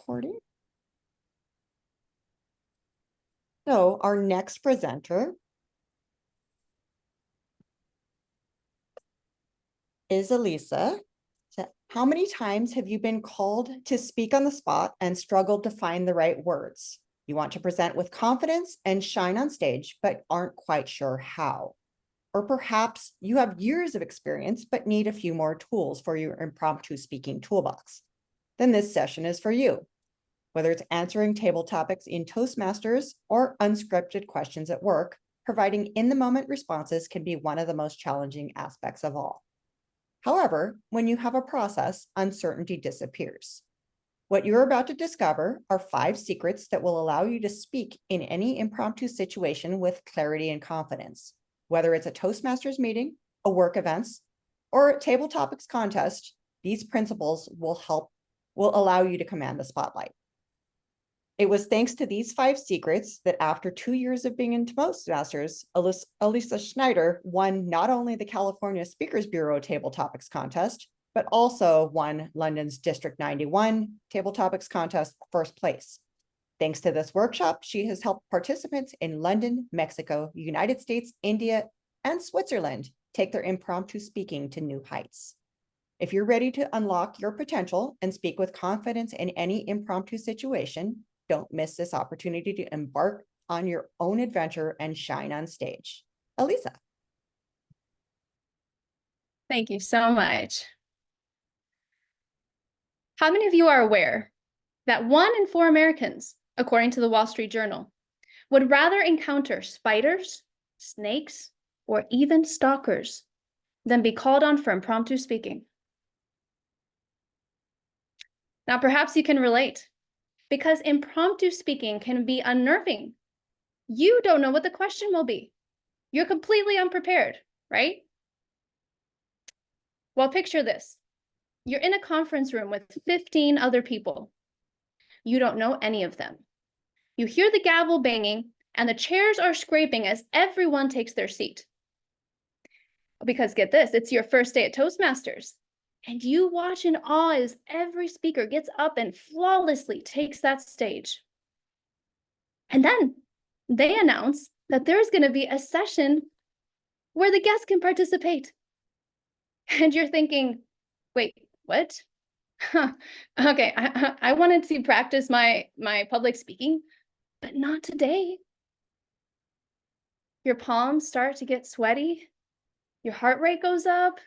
recording. So our next presenter is Elyssa. So how many times have you been called to speak on the spot and struggled to find the right words? You want to present with confidence and shine on stage, but aren't quite sure how. Or perhaps you have years of experience, but need a few more tools for your impromptu speaking toolbox. Then this session is for you. Whether it's answering table topics in Toastmasters or unscripted questions at work, providing in-the-moment responses can be one of the most challenging aspects of all. However, when you have a process, uncertainty disappears. What you're about to discover are 5 secrets that will allow you to speak in any impromptu situation with clarity and confidence. Whether it's a Toastmasters meeting, a work events, or a table topics contest, these principles will allow you to command the spotlight. It was thanks to these 5 secrets that after 2 years of being in Toastmasters, Elyssa Schneider won not only the California Speakers Bureau Table Topics Contest, but also won London's District 91 Table Topics Contest first place. Thanks to this workshop, she has helped participants in London, Mexico, United States, India, and Switzerland take their impromptu speaking to new heights. If you're ready to unlock your potential and speak with confidence in any impromptu situation, don't miss this opportunity to embark on your own adventure and shine on stage. Elyssa. Thank you so much. How many of you are aware that 1 in 4 Americans, according to the Wall Street Journal, would rather encounter spiders, snakes, or even stalkers than be called on for impromptu speaking? Now, perhaps you can relate, because impromptu speaking can be unnerving. You don't know what the question will be. You're completely unprepared, right? Well, picture this. You're in a conference room with 15 other people. You don't know any of them. You hear the gavel banging and the chairs are scraping as everyone takes their seat. Because get this, it's your first day at Toastmasters. And you watch in awe as every speaker gets up and flawlessly takes that stage. And then they announce that there's going to be a session where the guests can participate. And you're thinking, wait, what? Okay, I wanted to practice my public speaking, but not today. Your palms start to get sweaty, your heart rate goes up,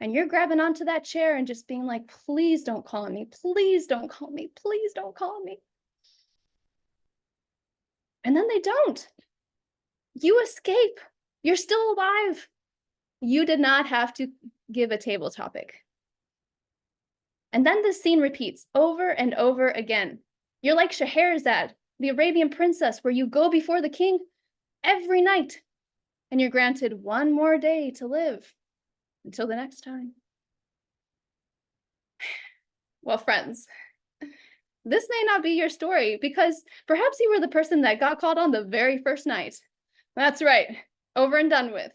and you're grabbing onto that chair and just being like, please don't call on me, please don't call me, please don't call me. And then they don't. You escape. You're still alive. You did not have to give a table topic. And then this scene repeats over and over again. You're like Scheherazade, the Arabian princess, where you go before the king every night, and you're granted 1 more day to live until the next time. Well, friends, this may not be your story, because perhaps you were the person that got called on the very first night. That's right, over and done with.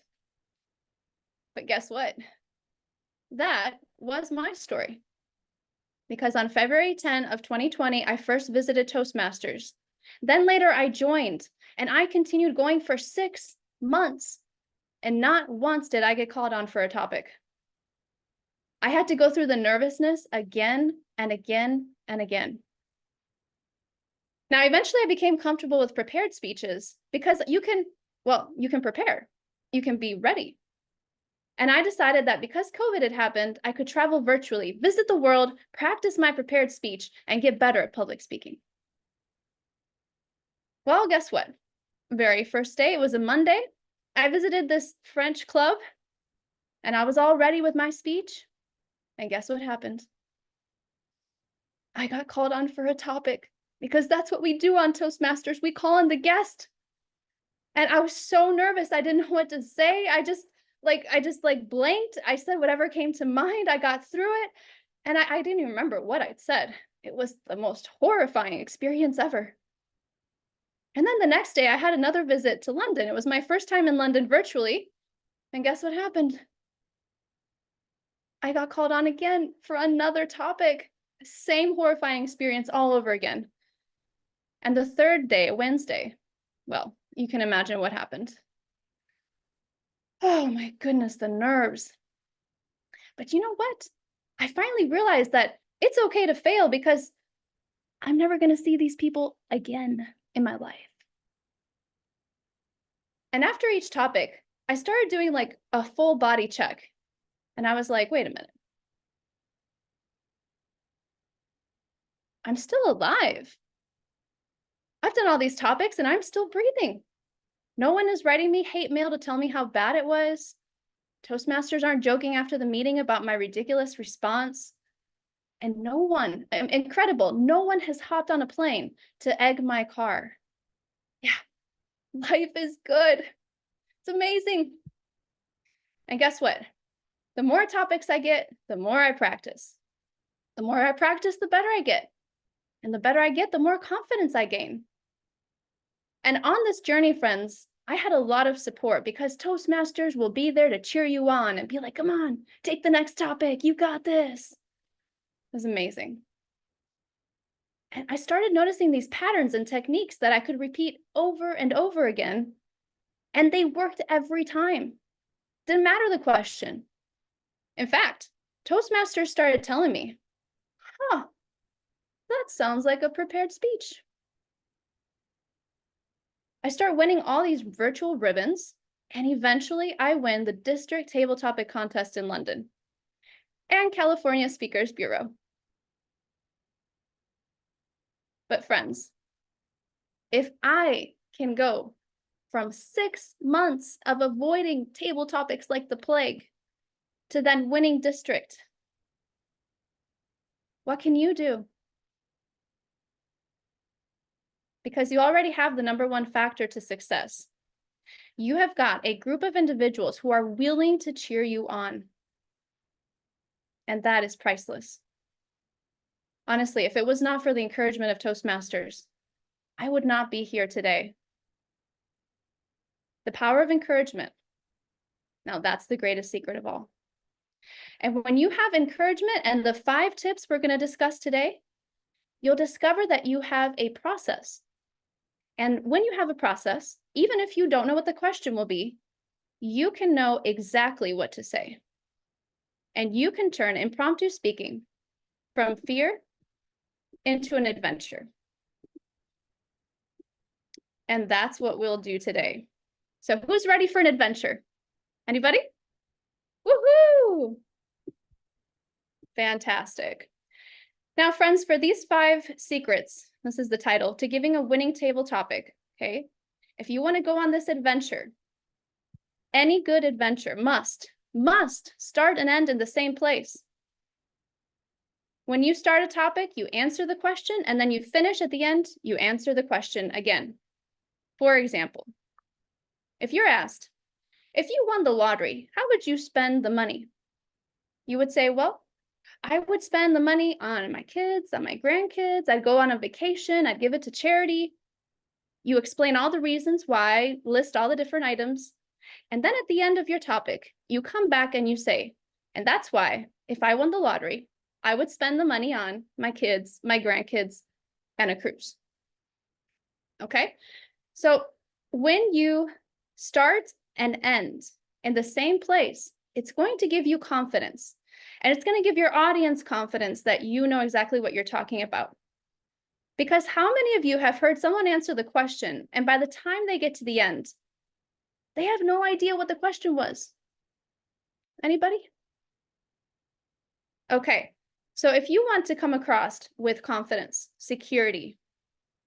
But guess what? That was my story. Because on February 10 of 2020, I first visited Toastmasters. Then later I joined, and I continued going for 6 months. And not once did I get called on for a topic. I had to go through the nervousness again and again and again. Now, eventually I became comfortable with prepared speeches, because you can prepare, you can be ready. And I decided that because COVID had happened, I could travel virtually, visit the world, practice my prepared speech, and get better at public speaking. Well, guess what? Very first day, it was a Monday. I visited this French club, and I was all ready with my speech. And guess what happened? I got called on for a topic, because that's what we do on Toastmasters. We call on the guest. And I was so nervous. I didn't know what to say. I just blanked. I said whatever came to mind. I got through it. And I didn't even remember what I'd said. It was the most horrifying experience ever. And then the next day I had another visit to London. It was my first time in London virtually. And guess what happened? I got called on again for another topic. Same horrifying experience all over again. And the third day, Wednesday, well, you can imagine what happened. Oh my goodness, the nerves. But you know what? I finally realized that it's okay to fail because I'm never going to see these people again in my life. And after each topic, I started doing like a full body check. And I was like, wait a minute. I'm still alive. I've done all these topics and I'm still breathing. No one is writing me hate mail to tell me how bad it was. Toastmasters aren't joking after the meeting about my ridiculous response. And no one, incredible, no one has hopped on a plane to egg my car. Yeah, life is good. It's amazing. And guess what? The more topics I get, the more I practice. The more I practice, the better I get. And the better I get, the more confidence I gain. And on this journey, friends, I had a lot of support because Toastmasters will be there to cheer you on and be like, come on, take the next topic. You got this. It was amazing. And I started noticing these patterns and techniques that I could repeat over and over again. And they worked every time. Didn't matter the question. In fact, Toastmasters started telling me, huh, that sounds like a prepared speech. I start winning all these virtual ribbons, and eventually I win the District Table Topic Contest in London and California Speakers Bureau. But friends, if I can go from 6 months of avoiding table topics like the plague to then winning district, what can you do? Because you already have the #1 factor to success. You have got a group of individuals who are willing to cheer you on. And that is priceless. Honestly, if it was not for the encouragement of Toastmasters, I would not be here today. The power of encouragement. Now that's the greatest secret of all. And when you have encouragement and the 5 tips we're going to discuss today, you'll discover that you have a process. And when you have a process, even if you don't know what the question will be, you can know exactly what to say. And you can turn impromptu speaking from fear into an adventure. And that's what we'll do today. So who's ready for an adventure? Anybody? Woohoo! Fantastic. Now, friends, for these 5 secrets, this is the title, to giving a winning table topic, okay? If you want to go on this adventure, any good adventure must start and end in the same place. When you start a topic, you answer the question, and then you finish at the end, you answer the question again. For example, if you're asked, if you won the lottery, how would you spend the money? You would say, well, I would spend the money on my kids, on my grandkids. I'd go on a vacation. I'd give it to charity. You explain all the reasons why, list all the different items. And then at the end of your topic, you come back and you say, and that's why if I won the lottery, I would spend the money on my kids, my grandkids, and a cruise. Okay? So when you start and end in the same place, it's going to give you confidence. And it's going to give your audience confidence that you know exactly what you're talking about. Because how many of you have heard someone answer the question, and by the time they get to the end, they have no idea what the question was? Anybody? Okay, so if you want to come across with confidence, security,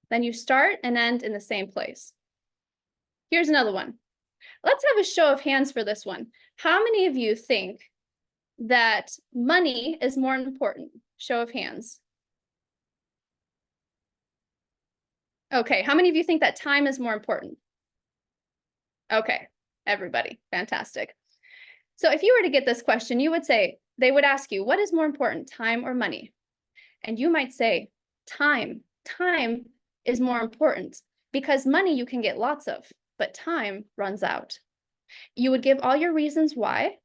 then you start and end in the same place. Here's another one. Let's have a show of hands for this one. How many of you think that money is more important? Show of hands. Okay, how many of you think that time is more important? Okay, everybody, fantastic. So if you were to get this question, you would say, they would ask you, what is more important, time or money? And you might say, time. Time is more important because money you can get lots of, but time runs out. You would give all your reasons why,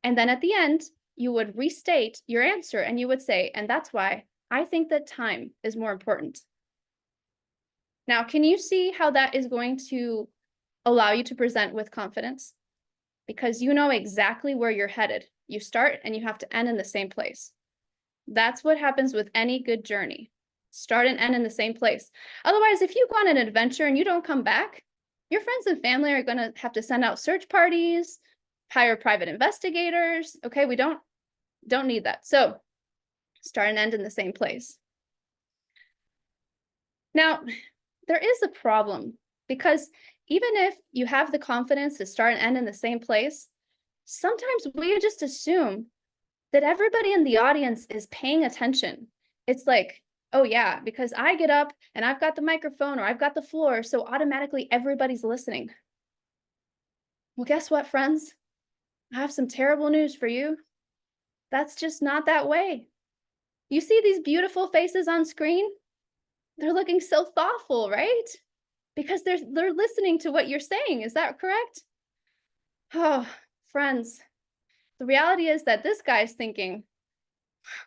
and then at the end, you would restate your answer and you would say, and that's why I think that time is more important. Now, can you see how that is going to allow you to present with confidence? Because you know exactly where you're headed. You start and you have to end in the same place. That's what happens with any good journey. Start and end in the same place. Otherwise, if you go on an adventure and you don't come back, your friends and family are going to have to send out search parties, hire private investigators. Okay, we don't need that. So start and end in the same place. Now, there is a problem because even if you have the confidence to start and end in the same place, sometimes we just assume that everybody in the audience is paying attention. It's like, oh yeah, because I get up and I've got the microphone or I've got the floor, so automatically everybody's listening. Well, guess what, friends? I have some terrible news for you. That's just not that way. You see these beautiful faces on screen? They're looking so thoughtful, right? Because they're listening to what you're saying. Is that correct? Oh, friends, the reality is that this guy's thinking,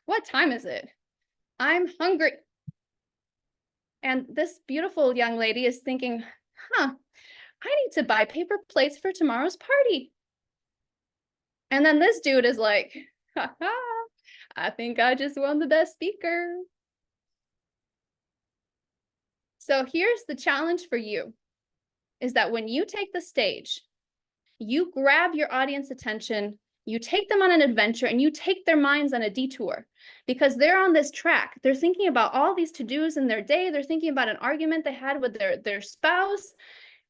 what time is it? I'm hungry. And this beautiful young lady is thinking, I need to buy paper plates for tomorrow's party. And then this dude is like, I think I just won the best speaker. So here's the challenge for you, is that when you take the stage, you grab your audience attention, you take them on an adventure, and you take their minds on a detour because they're on this track. They're thinking about all these to-dos in their day. They're thinking about an argument they had with their spouse,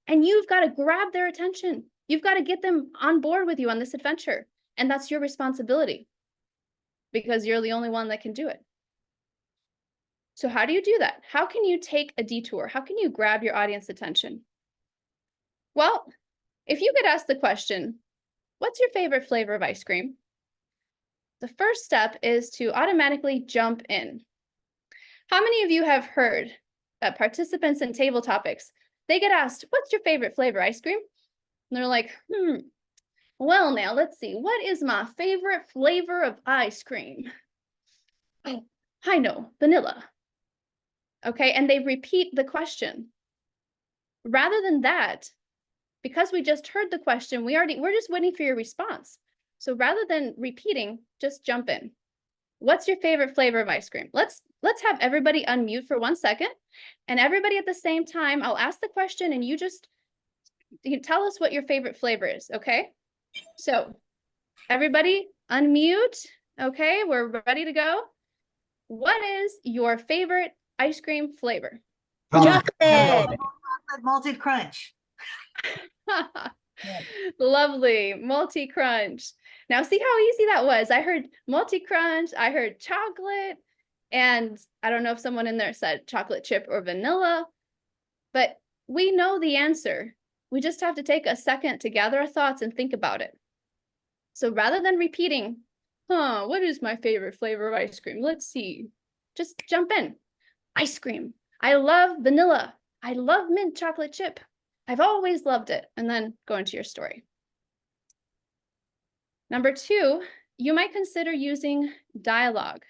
and you've got to grab their attention. You've got to get them on board with you on this adventure, and that's your responsibility because you're the only one that can do it. So how do you do that? How can you take a detour? How can you grab your audience attention? Well, if you get asked the question, what's your favorite flavor of ice cream? The first step is to automatically jump in. How many of you have heard that participants in table topics, they get asked, what's your favorite flavor ice cream? And they're like, well, now let's see, what is my favorite flavor of ice cream? Oh, I know, vanilla. Okay, and they repeat the question. Rather than that, because we just heard the question, we're just waiting for your response. So rather than repeating, just jump in. What's your favorite flavor of ice cream? Let's have everybody unmute for 1 second. And everybody at the same time, I'll ask the question and you can tell us what your favorite flavor is, okay? So everybody unmute. Okay, we're ready to go. What is your favorite ice cream flavor? Chocolate. Malted crunch. Lovely, multi-crunch. Now see how easy that was. I heard multi-crunch, I heard chocolate, and I don't know if someone in there said chocolate chip or vanilla, but we know the answer. We just have to take a second to gather our thoughts and think about it. So rather than repeating, what is my favorite flavor of ice cream? Let's see. Just jump in. Ice cream. I love vanilla. I love mint chocolate chip. I've always loved it. And then go into your story. Number 2, you might consider using dialogue.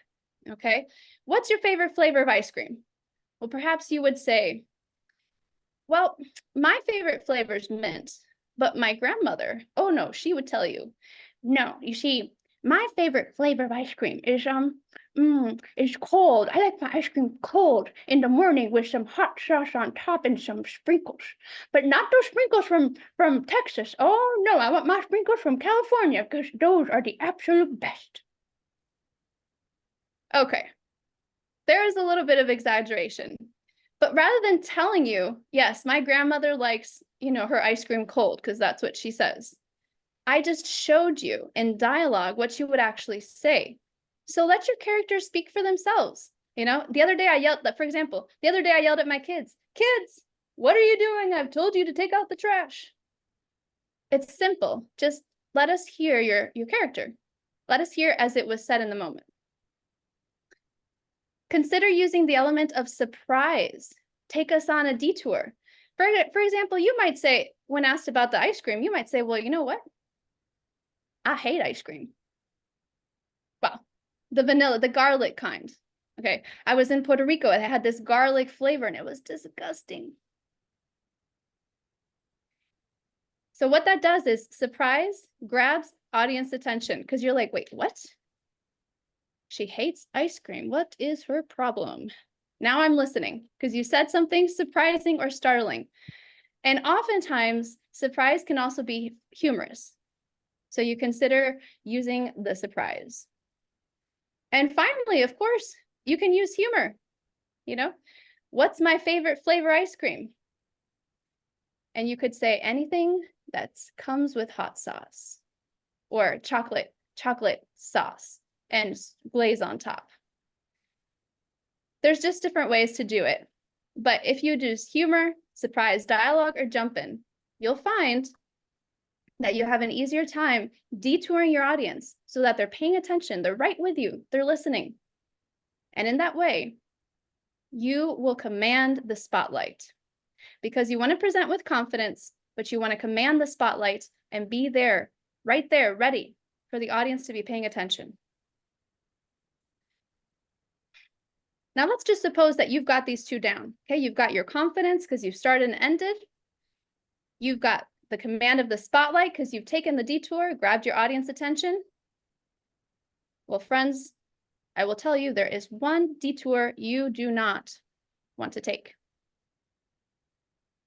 Okay. What's your favorite flavor of ice cream? Well, perhaps you would say, well, my favorite flavor is mint, but my grandmother, oh no, she would tell you, no, you see, my favorite flavor of ice cream is cold. I like my ice cream cold in the morning with some hot sauce on top and some sprinkles, but not those sprinkles from Texas. Oh no, I want my sprinkles from California because those are the absolute best. Okay, there is a little bit of exaggeration, but rather than telling you, yes, my grandmother likes, her ice cream cold because that's what she says, I just showed you in dialogue what you would actually say. So let your characters speak for themselves. The other day I yelled at my kids, what are you doing? I've told you to take out the trash. It's simple. Just let us hear your character. Let us hear as it was said in the moment. Consider using the element of surprise. Take us on a detour. For example, you might say, when asked about the ice cream, you might say, well, you know what? I hate ice cream. Well, the vanilla, the garlic kind. Okay, I was in Puerto Rico. It had this garlic flavor and it was disgusting. So what that does is surprise grabs audience attention because you're like, wait, what? She hates ice cream. What is her problem? Now I'm listening because you said something surprising or startling. And oftentimes, surprise can also be humorous. So you consider using the surprise. And finally, of course, you can use humor. You know, what's my favorite flavor ice cream? And you could say anything that comes with hot sauce or chocolate sauce and glaze on top. There's just different ways to do it. But if you use humor, surprise, dialogue, or jump in, you'll find that you have an easier time detouring your audience so that they're paying attention, they're right with you, they're listening. And in that way, you will command the spotlight because you want to present with confidence, but you want to command the spotlight and be there, right there, ready for the audience to be paying attention. Now let's just suppose that you've got these two down. Okay, you've got your confidence because you've started and ended. You've got the command of the spotlight because you've taken the detour, grabbed your audience attention. Well, friends, I will tell you there is one detour you do not want to take.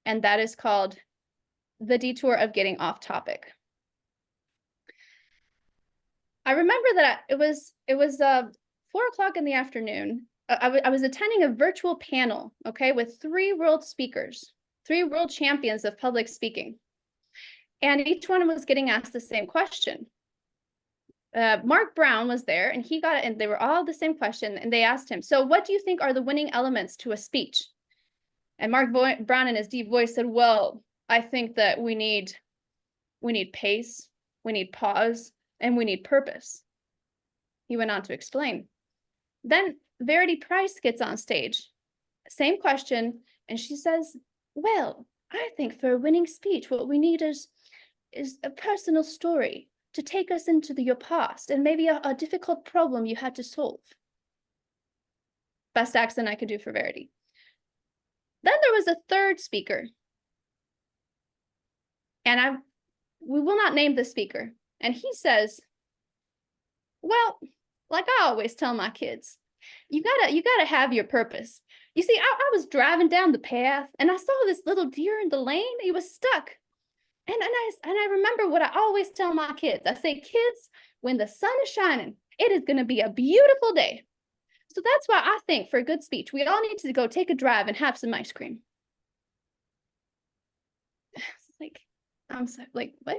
And that is called the detour of getting off topic. I remember that it was 4 o'clock in the afternoon. I was attending a virtual panel, okay, with 3 world speakers, 3 world champions of public speaking. And each one was getting asked the same question. Mark Brown was there and he got it, and they were all the same question. And they asked him, so what do you think are the winning elements to a speech? And Mark Brown in his deep voice said, well, I think that we need pace, we need pause, and we need purpose. He went on to explain. Then Verity Price gets on stage, same question, and she says, well, I think for a winning speech, what we need is a personal story to take us into your past and maybe a difficult problem you had to solve. Best accent I could do for Verity. Then there was a third speaker, and we will not name the speaker, and he says, well, like I always tell my kids, you gotta have your purpose. You see, I was driving down the path and I saw this little deer in the lane. He was stuck. And I remember what I always tell my kids. I say, kids, when the sun is shining, it is gonna be a beautiful day. So that's why I think for a good speech, we all need to go take a drive and have some ice cream. It's like, I'm so, like, what?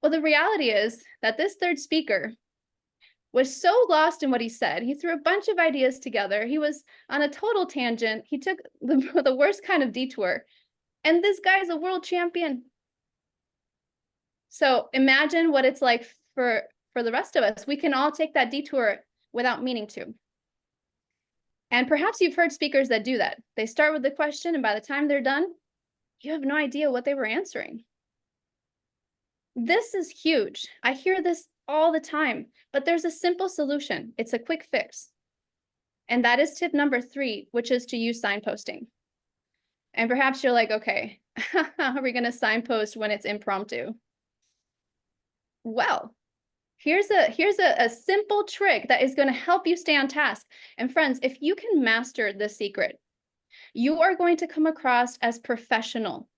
Well, the reality is that this third speaker was so lost in what he said. He threw a bunch of ideas together. He was on a total tangent. He took the worst kind of detour. And this guy's a world champion. So imagine what it's like for the rest of us. We can all take that detour without meaning to. And perhaps you've heard speakers that do that. They start with the question, and by the time they're done, you have no idea what they were answering. This is huge. I hear this all the time, but there's a simple solution. It's a quick fix. And that is tip number 3, which is to use signposting. And perhaps you're like, okay, how are we going to signpost when it's impromptu? Well, here's a simple trick that is going to help you stay on task. And friends, if you can master this secret, you are going to come across as professional.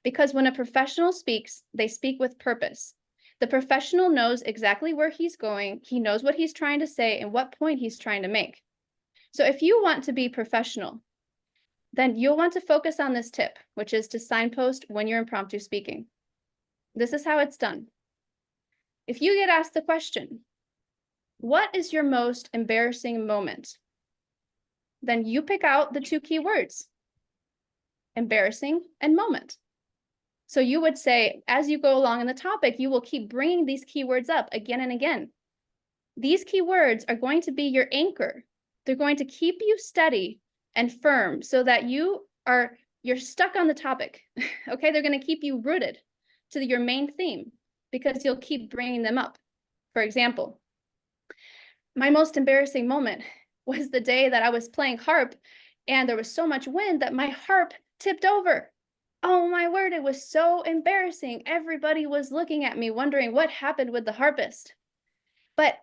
Because when a professional speaks, they speak with purpose. The professional knows exactly where he's going. He knows what he's trying to say and what point he's trying to make. So if you want to be professional, then you'll want to focus on this tip, which is to signpost when you're impromptu speaking. This is how it's done. If you get asked the question, what is your most embarrassing moment? Then you pick out the 2 key words, embarrassing and moment. So you would say, as you go along in the topic, you will keep bringing these keywords up again and again. These keywords are going to be your anchor. They're going to keep you steady and firm so that you're stuck on the topic. Okay, they're going to keep you rooted to your main theme because you'll keep bringing them up. For example, My most embarrassing moment was the day that I was playing harp and there was so much wind that my harp tipped over. Oh my word, it was so embarrassing. Everybody was looking at me wondering what happened with the harpist. But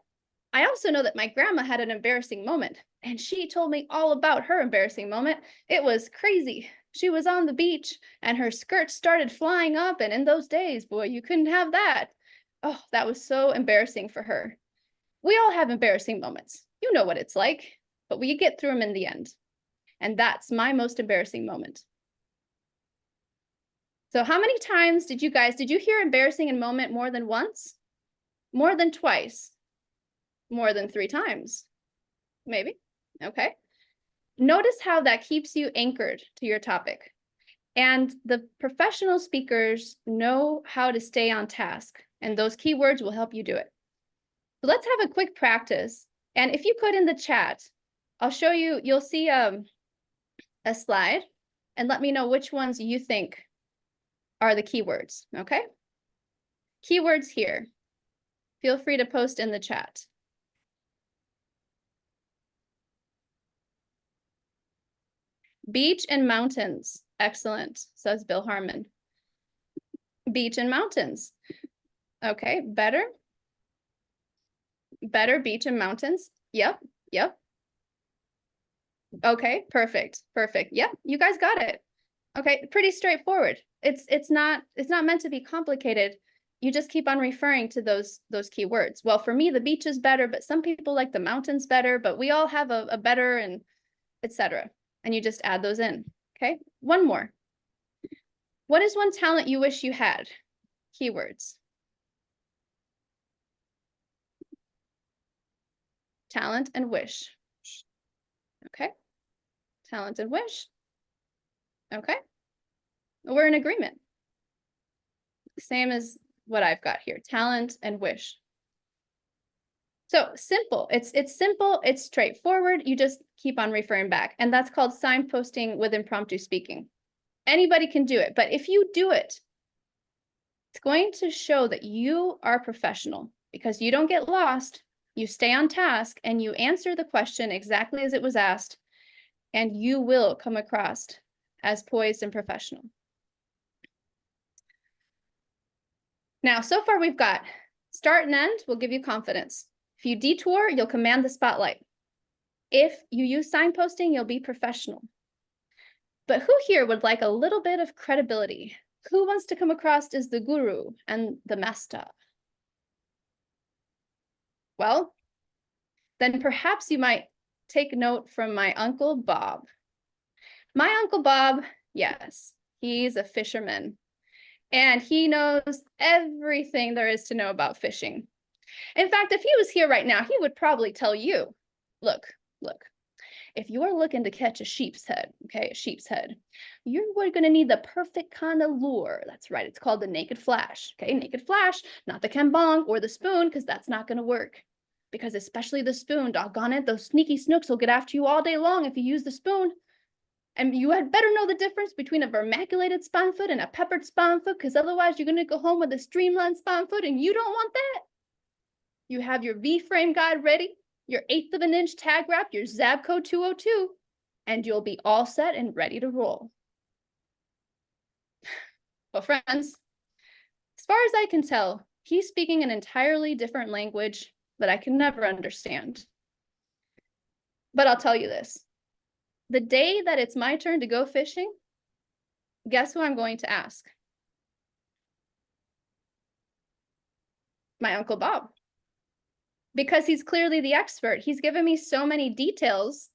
I also know that my grandma had an embarrassing moment and she told me all about her embarrassing moment. It was crazy. She was on the beach and her skirt started flying up, and in those days, boy, you couldn't have that. Oh, that was so embarrassing for her. We all have embarrassing moments. You know what it's like, but we get through them in the end. And that's my most embarrassing moment. So how many times did you hear embarrassing in moment more than once? More than twice? More than 3 times? Maybe. Okay. Notice how that keeps you anchored to your topic. And the professional speakers know how to stay on task, and those keywords will help you do it. So let's have a quick practice. And if you could in the chat, I'll show you, you'll see a slide, and let me know which ones you think are the keywords, okay? Keywords here. Feel free to post in the chat. Beach and mountains. Excellent, says Bill Harmon. Beach and mountains. Okay, better. Better, beach and mountains. Yep, yep. Okay, perfect, perfect. Yep, you guys got it. Okay, pretty straightforward. It's not meant to be complicated. You just keep on referring to those keywords. Well, for me, the beach is better, but some people like the mountains better, but we all have a better, and etc. And you just add those in. Okay, one more. What is one talent you wish you had? Keywords. Talent and wish. Okay. Talent and wish. Okay. We're in agreement. Same as what I've got here. Talent and wish. So simple. It's simple. It's straightforward. You just keep on referring back. And that's called signposting with impromptu speaking. Anybody can do it. But if you do it, it's going to show that you are professional because you don't get lost. You stay on task and you answer the question exactly as it was asked, and you will come across as poised and professional. Now, so far we've got start and end will give you confidence. If you detour, you'll command the spotlight. If you use signposting, you'll be professional. But who here would like a little bit of credibility? Who wants to come across as the guru and the master? Well, then perhaps you might take note from my Uncle Bob. My Uncle Bob, yes, he's a fisherman. And he knows everything there is to know about fishing. In fact, if he was here right now, he would probably tell you, look, if you're looking to catch a sheep's head, okay, a sheep's head, you're going to need the perfect kind of lure. That's right, it's called the naked flash, okay, naked flash, not the kembong or the spoon, because that's not going to work. Because especially the spoon, doggone it, those sneaky snooks will get after you all day long if you use the spoon. And you had better know the difference between a vermiculated sponfoot and a peppered sponfoot, because otherwise you're going to go home with a streamlined sponfoot, and you don't want that. You have your V-frame guide ready, your 1/8 of an inch tag wrap, your Zabco 202, and you'll be all set and ready to roll. Well, friends, as far as I can tell, he's speaking an entirely different language that I can never understand. But I'll tell you this. The day that it's my turn to go fishing, guess who I'm going to ask? My Uncle Bob. Because he's clearly the expert. He's given me so many details,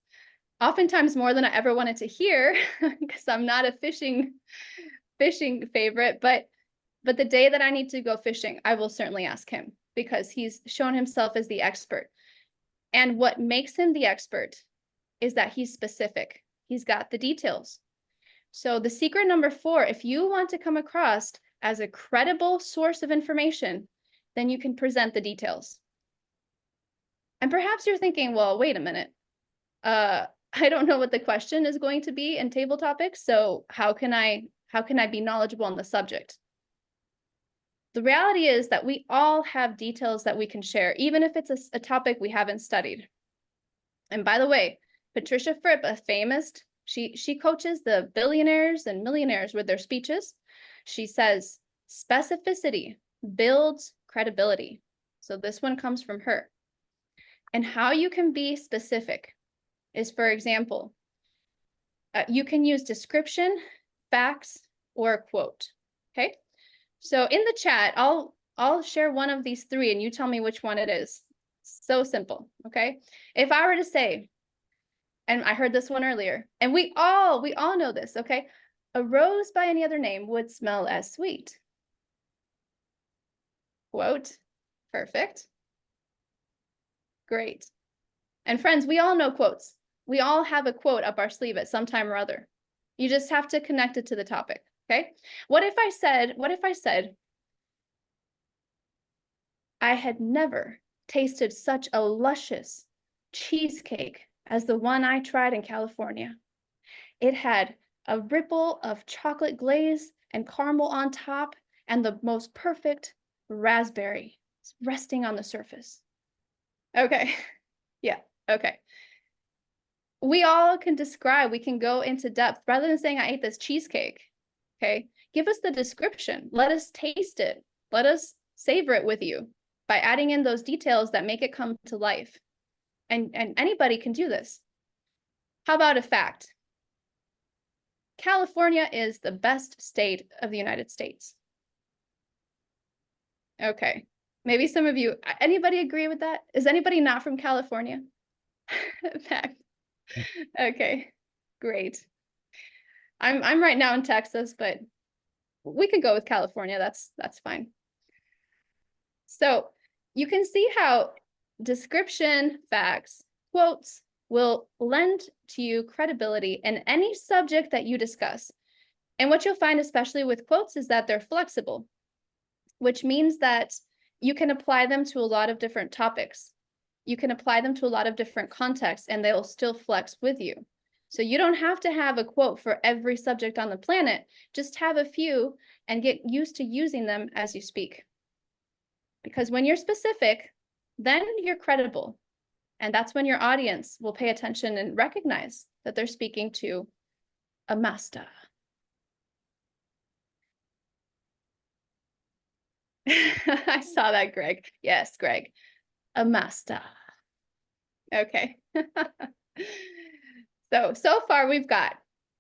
oftentimes more than I ever wanted to hear, because I'm not a fishing favorite, but the day that I need to go fishing, I will certainly ask him, because he's shown himself as the expert. And what makes him the expert is that he's specific. He's got the details. So the secret number 4, if you want to come across as a credible source of information, then you can present the details. And perhaps you're thinking, well, wait a minute. I don't know what the question is going to be in table topics, so how can I be knowledgeable on the subject? The reality is that we all have details that we can share, even if it's a topic we haven't studied. And by the way, Patricia Fripp, a famous, she coaches the billionaires and millionaires with their speeches. She says, specificity builds credibility. So this one comes from her. And how you can be specific is, for example, you can use description, facts, or a quote, okay? So in the chat, I'll share one of these three and you tell me which one it is. So simple, okay? If I were to say, and I heard this one earlier, and we all know this, okay? A rose by any other name would smell as sweet. Quote, perfect. Great. And friends, we all know quotes. We all have a quote up our sleeve at some time or other. You just have to connect it to the topic, okay? What if I said, I had never tasted such a luscious cheesecake as the one I tried in California. It had a ripple of chocolate glaze and caramel on top and the most perfect raspberry resting on the surface. Okay, yeah, okay. We all can describe, we can go into depth rather than saying I ate this cheesecake, okay? Give us the description, let us taste it, let us savor it with you by adding in those details that make it come to life. And anybody can do this. How about a fact? California is the best state of the United States. Okay, maybe some of you, anybody agree with that? Is anybody not from California? Fact. Okay, great. I'm right now in Texas, but we could go with California. That's fine. So you can see how description, facts, quotes will lend to you credibility in any subject that you discuss. And what you'll find, especially with quotes, is that they're flexible, which means that you can apply them to a lot of different topics. You can apply them to a lot of different contexts and they'll still flex with you. So you don't have to have a quote for every subject on the planet, just have a few and get used to using them as you speak. Because when you're specific, then you're credible. And that's when your audience will pay attention and recognize that they're speaking to a master. I saw that, Greg. Yes, Greg. A master. Okay. So far we've got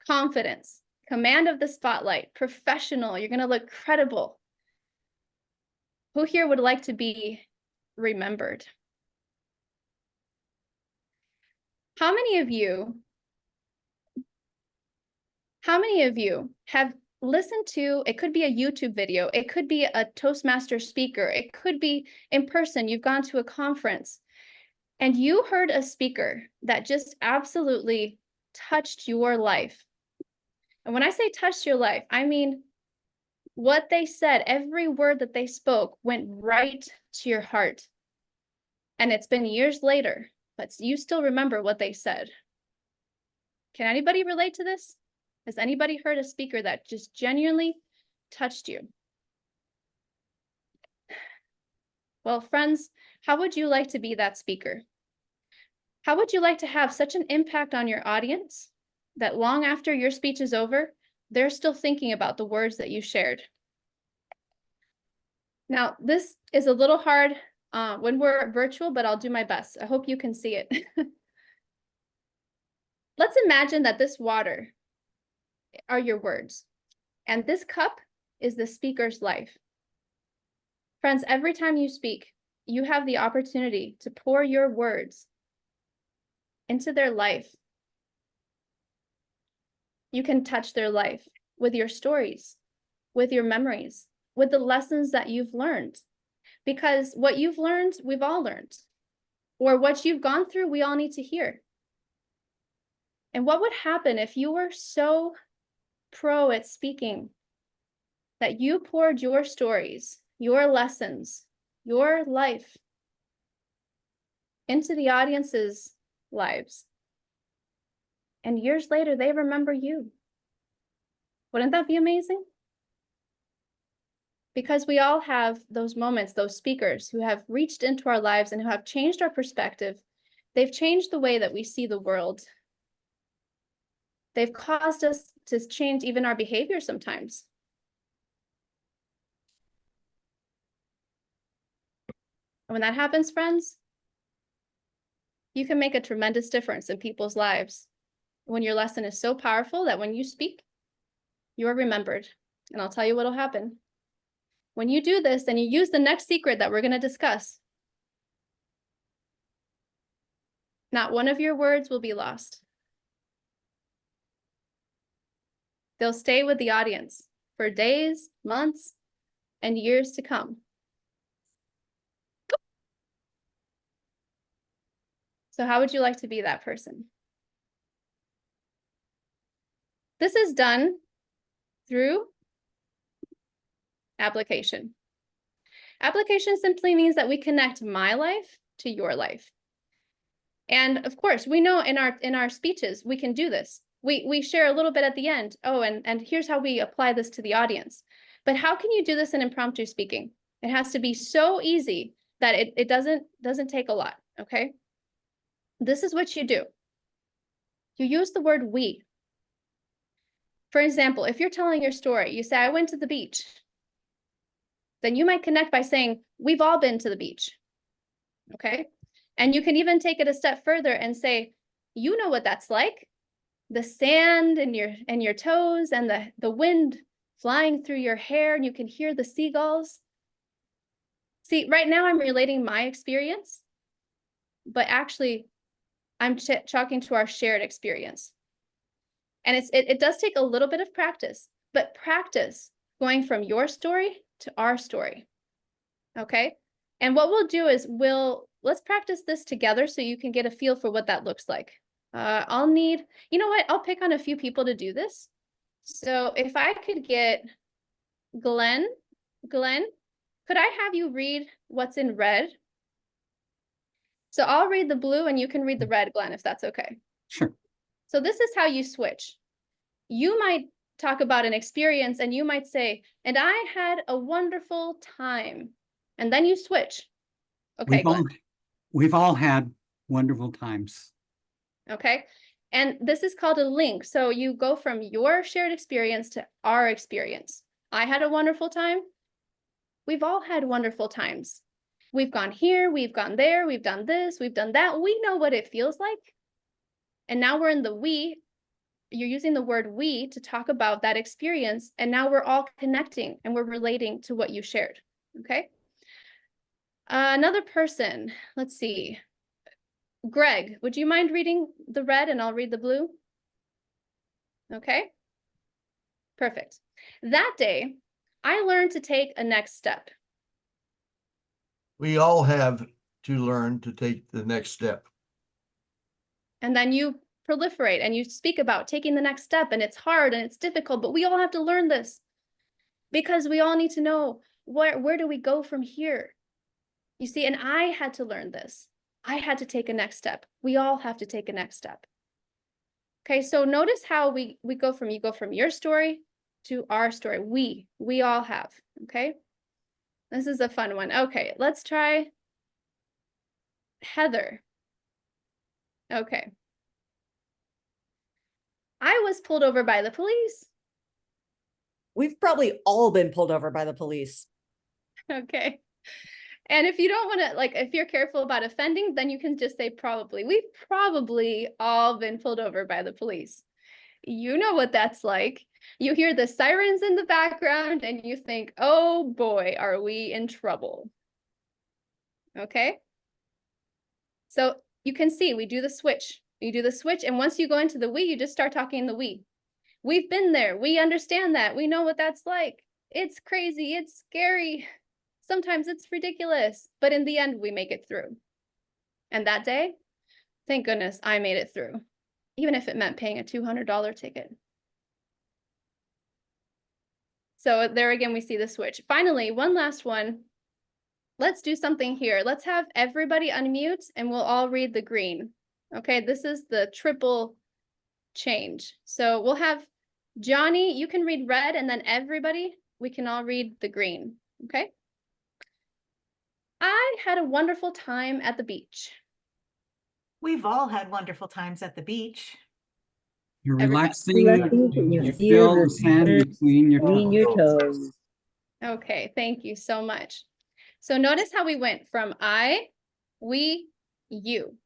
confidence, command of the spotlight, professional. You're going to look credible. Who here would like to be remembered? How many of you have listened to, it could be a YouTube video, it could be a Toastmasters speaker, it could be in person, you've gone to a conference, and you heard a speaker that just absolutely touched your life. And when I say touched your life, I mean what they said, every word that they spoke went right to your heart. And it's been years later, but you still remember what they said. Can anybody relate to this? Has anybody heard a speaker that just genuinely touched you? Well, friends, how would you like to be that speaker? How would you like to have such an impact on your audience that long after your speech is over, they're still thinking about the words that you shared? Now, this is a little hard when we're virtual, but I'll do my best. I hope you can see it. Let's imagine that this water are your words, and this cup is the speaker's life. Friends, every time you speak, you have the opportunity to pour your words into their life. You can touch their life with your stories, with your memories, with the lessons that you've learned. Because what you've learned, we've all learned. Or what you've gone through, we all need to hear. And what would happen if you were so pro at speaking that you poured your stories, your lessons, your life into the audience's lives? And years later, they remember you. Wouldn't that be amazing? Because we all have those moments, those speakers who have reached into our lives and who have changed our perspective. They've changed the way that we see the world. They've caused us to change even our behavior sometimes. And when that happens, friends, you can make a tremendous difference in people's lives when your lesson is so powerful that when you speak, you are remembered. And I'll tell you what'll happen. When you do this, then you use the next secret that we're going to discuss. Not one of your words will be lost. They'll stay with the audience for days, months, and years to come. So how would you like to be that person? This is done through application. Application simply means that we connect my life to your life. And of course, we know in our speeches, we can do this. We share a little bit at the end. Oh, and here's how we apply this to the audience. But how can you do this in impromptu speaking? It has to be so easy that it doesn't take a lot, okay? This is what you do. You use the word we. For example, if you're telling your story, you say, I went to the beach. Then you might connect by saying, we've all been to the beach, okay? And you can even take it a step further and say, you know what that's like. The sand in your toes and the wind flying through your hair, and you can hear the seagulls. See, right now I'm relating my experience, but actually I'm talking to our shared experience. And it does take a little bit of practice, but practice going from your story to our story, okay? And what we'll do is let's practice this together so you can get a feel for what that looks like. I'll need, you know what? I'll pick on a few people to do this. So if I could get Glenn, could I have you read what's in red? So I'll read the blue and you can read the red, Glenn, if that's okay. Sure. So this is how you switch. You might talk about an experience and you might say, and I had a wonderful time. And then you switch. Okay, Glenn. We've all had wonderful times. Okay. And this is called a link. So you go from your shared experience to our experience. I had a wonderful time. We've all had wonderful times. We've gone here, we've gone there, we've done this, we've done that. We know what it feels like. And now we're in the we. You're using the word we to talk about that experience. And now we're all connecting and we're relating to what you shared. Okay. Another person, let's see. Greg, would you mind reading the red and I'll read the blue? Okay. Perfect. That day, I learned to take a next step. We all have to learn to take the next step. And then you proliferate and you speak about taking the next step, and it's hard and it's difficult, but we all have to learn this because we all need to know where do we go from here? You see, and I had to learn this. I had to take a next step. We all have to take a next step. Okay, so notice how you go from your story to our story. We all have, okay? This is a fun one. Okay, let's try Heather. Okay. I was pulled over by the police. We've probably all been pulled over by the police. Okay. And if you don't want to, like, if you're careful about offending, then you can just say probably. We've probably all been pulled over by the police. You know what that's like. You hear the sirens in the background and you think, oh boy, are we in trouble? Okay. So you can see we do the switch. You do the switch. And once you go into the we, you just start talking in the we. We've been there. We understand that. We know what that's like. It's crazy. It's scary. Sometimes it's ridiculous, but in the end, we make it through. And that day, thank goodness I made it through, even if it meant paying a $200 ticket. So there again, we see the switch. Finally, one last one. Let's do something here. Let's have everybody unmute and we'll all read the green. Okay, this is the triple change. So we'll have Johnny, you can read red, and then everybody, we can all read the green. Okay. I had a wonderful time at the beach. We've all had wonderful times at the beach. You're Everybody. relaxing, Relaxing, you feel the sand between your toes. Okay, thank you so much. So notice how we went from I, we, you.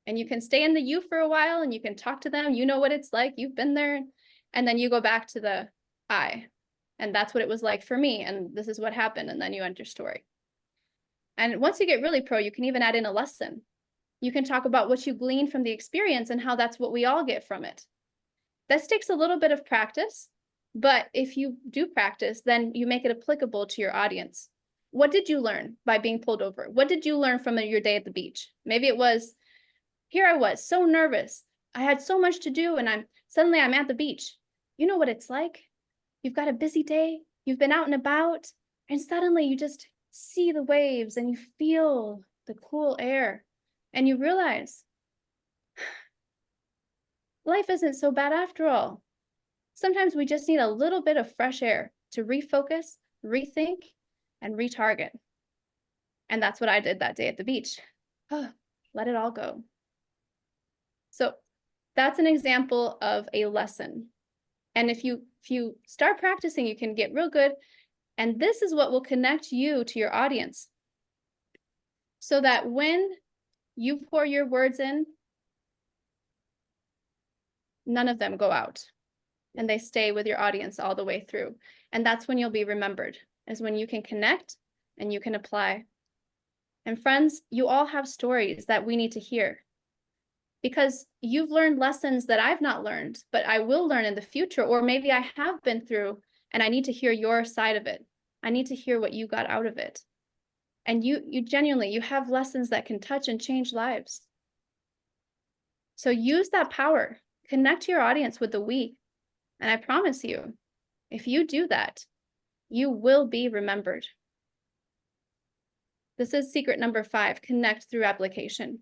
And you can stay in the you for a while and you can talk to them. You know what it's like. You've been there. And then you go back to the I. And that's what it was like for me. And this is what happened. And then you end your story. And once you get really pro, you can even add in a lesson. You can talk about what you gleaned from the experience and how that's what we all get from it. This takes a little bit of practice, but if you do practice, then you make it applicable to your audience. What did you learn by being pulled over? What did you learn from your day at the beach? Maybe it was, here I was so nervous. I had so much to do and suddenly I'm at the beach. You know what it's like. You've got a busy day. You've been out and about and suddenly you just see the waves and you feel the cool air and you realize life isn't so bad after all. Sometimes we just need a little bit of fresh air to refocus, rethink, and retarget. And that's what I did that day at the beach. Let it all go. So that's an example of a lesson. And if you start practicing, you can get real good. And this is what will connect you to your audience. So that when you pour your words in, none of them go out and they stay with your audience all the way through. And that's when you'll be remembered, is when you can connect and you can apply. And friends, you all have stories that we need to hear because you've learned lessons that I've not learned, but I will learn in the future, or maybe I have been through and I need to hear your side of it. I need to hear what you got out of it. And you genuinely, you have lessons that can touch and change lives. So use that power. Connect to your audience with the we. And I promise you, if you do that, you will be remembered. This is secret number 5, connect through application.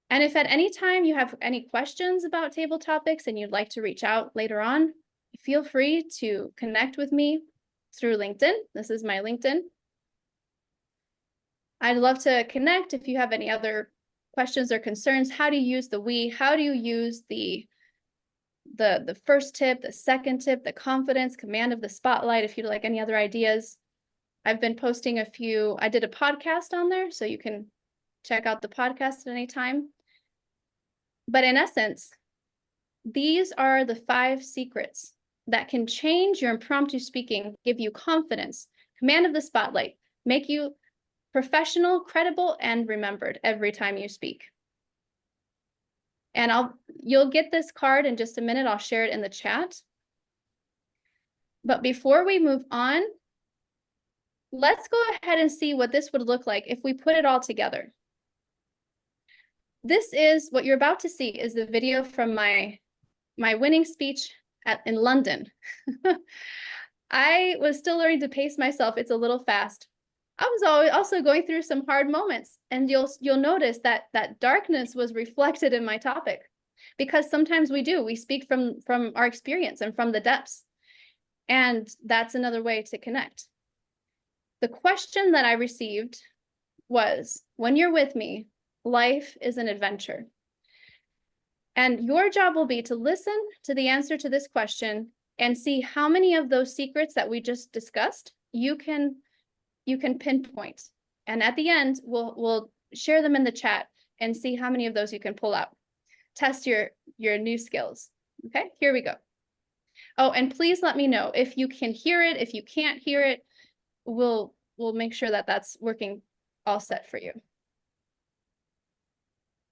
And if at any time you have any questions about table topics and you'd like to reach out later on, feel free to connect with me through LinkedIn. This is my LinkedIn. I'd love to connect if you have any other questions or concerns. How do you use the we? How do you use the first tip, the second tip, the confidence, command of the spotlight, if you'd like any other ideas? I've been posting a few. I did a podcast on there, so you can check out the podcast at any time. But in essence, these are the 5 secrets that can change your impromptu speaking, give you confidence, command of the spotlight, make you professional, credible, and remembered every time you speak. And you'll get this card in just a minute. I'll share it in the chat. But before we move on, let's go ahead and see what this would look like if we put it all together. This is what you're about to see is the video from my winning speech in London. I was still learning to pace myself. It's a little fast. I was also going through some hard moments, and you'll notice that darkness was reflected in my topic, because sometimes we speak from our experience and from the depths, and that's another way to connect. The question that I received was, when you're with me, life is an adventure. And your job will be to listen to the answer to this question and see how many of those secrets that we just discussed you can pinpoint. And at the end, we'll share them in the chat and see how many of those you can pull out. Test your new skills. Okay, here we go. Oh, and please let me know if you can hear it. If you can't hear it, we'll make sure that that's working all set for you.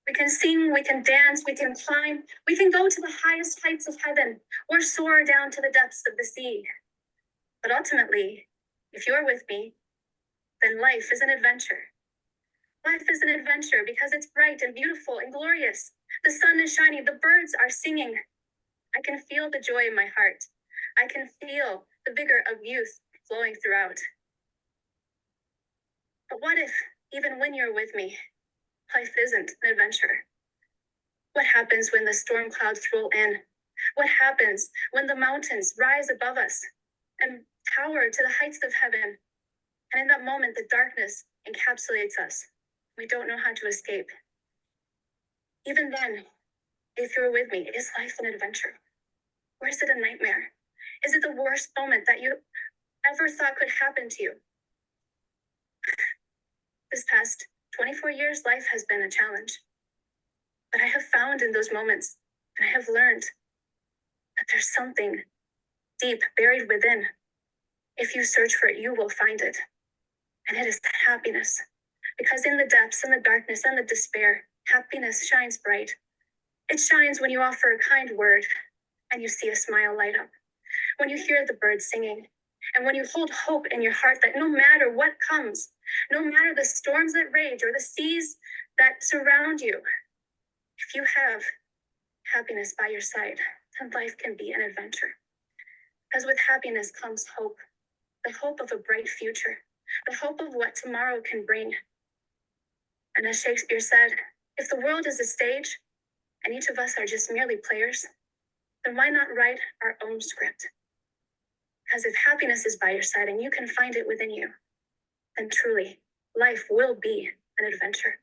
We can sing, we can dance, we can climb, we can go to the highest heights of heaven or soar down to the depths of the sea. But ultimately, if you're with me, then life is an adventure. Life is an adventure because it's bright and beautiful and glorious. The sun is shining, the birds are singing. I can feel the joy in my heart. I can feel the vigor of youth flowing throughout. But what if, even when you're with me, life isn't an adventure? What happens when the storm clouds roll in? What happens when the mountains rise above us and tower to the heights of heaven. And in that moment, the darkness encapsulates us. We don't know how to escape. Even then, if you're with me, is life an adventure? Or is it a nightmare? Is it the worst moment that you ever thought could happen to you? This past 24 years, life has been a challenge. But I have found in those moments, and I have learned that there's something deep buried within. If you search for it, you will find it. And it is happiness. Because in the depths and the darkness and the despair, happiness shines bright. It shines when you offer a kind word and you see a smile light up. When you hear the birds singing, and when you hold hope in your heart that no matter what comes, no matter the storms that rage or the seas that surround you, if you have happiness by your side, then life can be an adventure. Because with happiness comes hope, the hope of a bright future, the hope of what tomorrow can bring. And as Shakespeare said, if the world is a stage and each of us are just merely players, then why not write our own script? Because if happiness is by your side and you can find it within you, then truly life will be an adventure.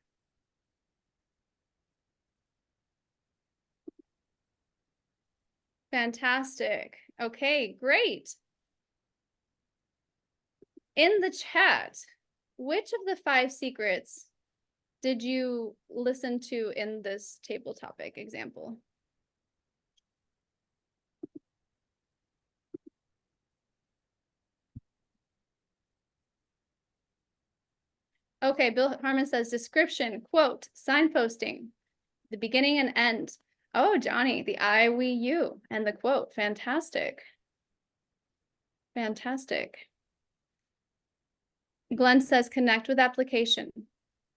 Fantastic. Okay, great. In the chat, which of the 5 secrets did you listen to in this table topic example? Okay, Bill Harmon says description, quote, signposting, the beginning and end. Oh, Johnny, the I, we, you, and the quote. Fantastic. Fantastic. Glenn says connect with application.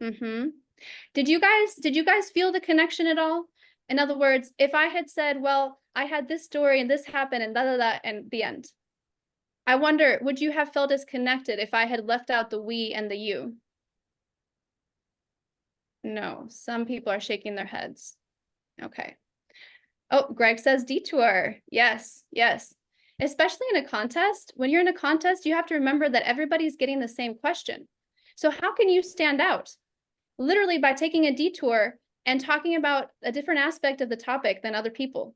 Did you guys feel the connection at all? In other words, if I had said, well, I had this story and this happened and and the end. I wonder, would you have felt as connected if I had left out the we and the you? No, some people are shaking their heads. Okay. Oh, Greg says detour. Yes, yes. Especially in a contest. When you're in a contest, you have to remember that everybody's getting the same question. So how can you stand out? Literally by taking a detour and talking about a different aspect of the topic than other people.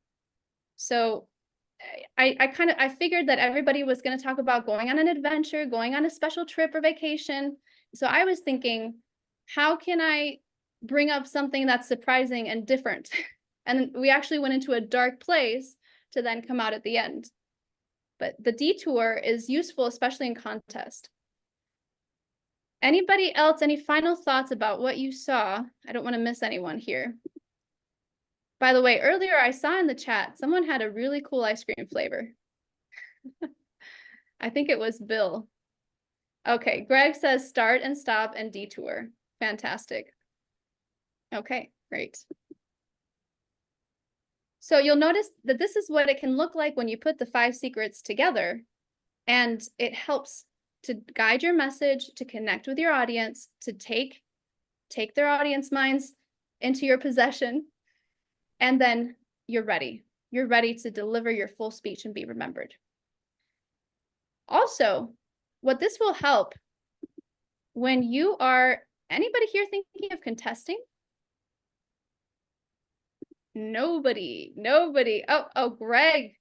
So I figured that everybody was going to talk about going on an adventure, going on a special trip or vacation. So I was thinking, how can I bring up something that's surprising and different? And we actually went into a dark place to then come out at the end. But the detour is useful, especially in contest. Anybody else, any final thoughts about what you saw? I don't want to miss anyone here. By the way, earlier I saw in the chat, someone had a really cool ice cream flavor. I think it was Bill. Okay, Greg says start and stop and detour. Fantastic. Okay, great. So you'll notice that this is what it can look like when you put the 5 secrets together, and it helps to guide your message, to connect with your audience, to take their audience minds into your possession, and then you're ready. You're ready to deliver your full speech and be remembered. Also, what this will help when you are, anybody here thinking of contesting? Nobody. Oh, Greg,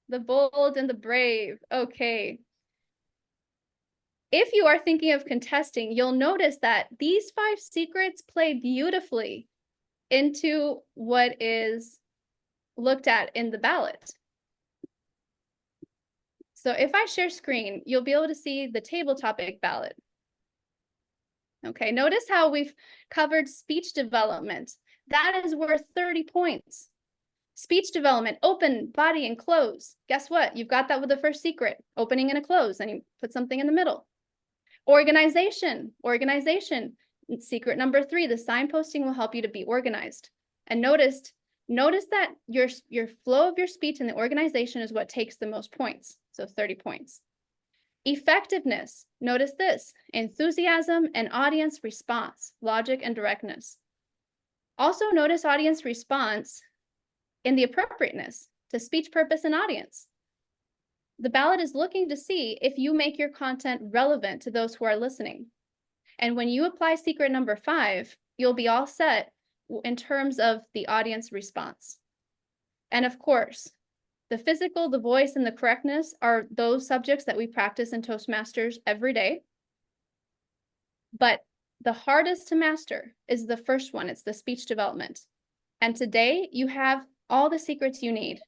the bold and the brave. Okay. If you are thinking of contesting, you'll notice that these 5 secrets play beautifully into what is looked at in the ballot. So if I share screen, you'll be able to see the table topic ballot. Okay, notice how we've covered speech development. That is worth 30 points. Speech development, open, body, and close. Guess what? You've got that with the first secret, opening and a close, and you put something in the middle. Organization. Secret number 3, the signposting will help you to be organized. And notice that your flow of your speech and the organization is what takes the most points. So 30 points. Effectiveness. Notice this, enthusiasm and audience response, logic and directness. Also notice audience response in the appropriateness to speech purpose and audience. The ballot is looking to see if you make your content relevant to those who are listening. And when you apply secret number 5, you'll be all set in terms of the audience response. And of course, the physical, the voice, and the correctness are those subjects that we practice in Toastmasters every day. But the hardest to master is the first one. It's the speech development. And today you have all the secrets you need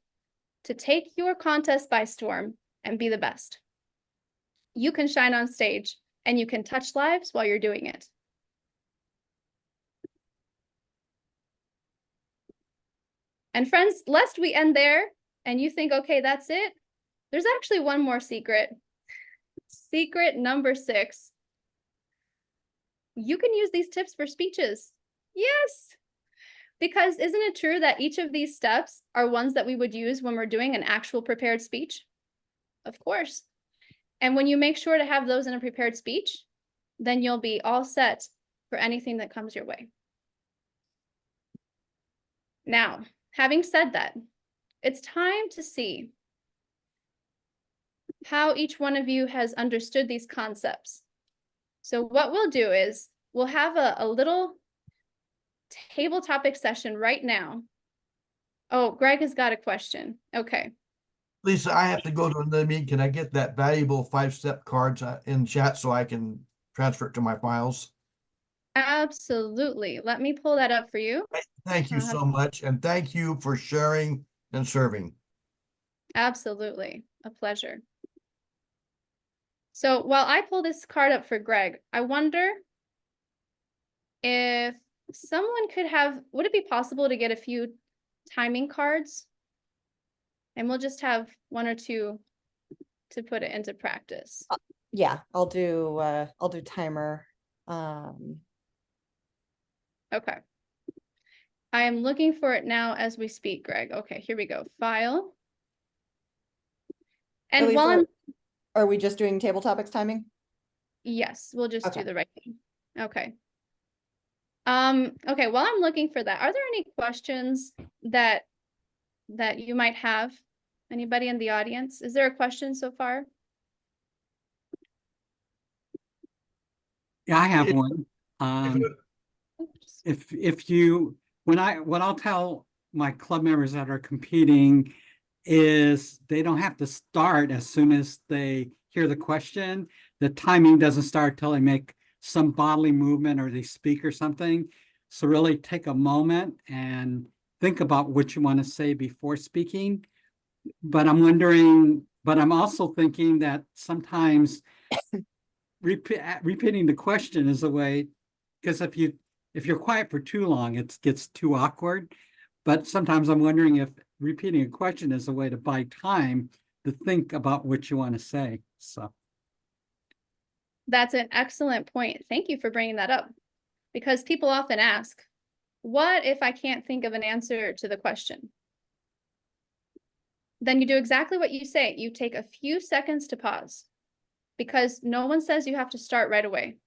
to take your contest by storm and be the best. You can shine on stage and you can touch lives while you're doing it. And friends, lest we end there and you think, okay, that's it, there's actually one more secret. Secret number 6. You can use these tips for speeches. Yes. Because isn't it true that each of these steps are ones that we would use when we're doing an actual prepared speech? Of course. And when you make sure to have those in a prepared speech, then you'll be all set for anything that comes your way. Now, having said that, it's time to see how each one of you has understood these concepts. So what we'll do is we'll have a little table topic session right now. Oh, Greg has got a question. Okay. Lisa, I have to go to another meeting. Can I get that valuable 5-step cards in chat so I can transfer it to my files? Absolutely. Let me pull that up for you. Thank you so much. And thank you for sharing and serving. Absolutely. A pleasure. So while I pull this card up for Greg, I wonder if someone could have, would it be possible to get a few timing cards? And we'll just have 1 or 2 to put it into practice. Yeah, I'll do timer. Okay. I am looking for it now as we speak, Greg. Okay, here we go. File. And Elyssa, while I'm, are we just doing table topics timing? yes, we'll just Okay. do the right thing. Okay. Okay, while I'm looking for that, are there any questions that you might have? Anybody in the audience? Is there a question so far? Yeah, I have one. If you, what I'll tell my club members that are competing is they don't have to start as soon as they hear the question. The timing doesn't start till they make some bodily movement or they speak or something. So really take a moment and think about what you want to say before speaking. But I'm wondering, but I'm also thinking that sometimes repeating the question is a way, because if you're quiet for too long, it gets too awkward. But sometimes I'm wondering if repeating a question is a way to buy time to think about what you want to say. So That's an excellent point. Thank you for bringing that up, because people often ask, what if I can't think of an answer to the question? Then you do exactly what you say. You take a few seconds to pause, because no one says you have to start right away.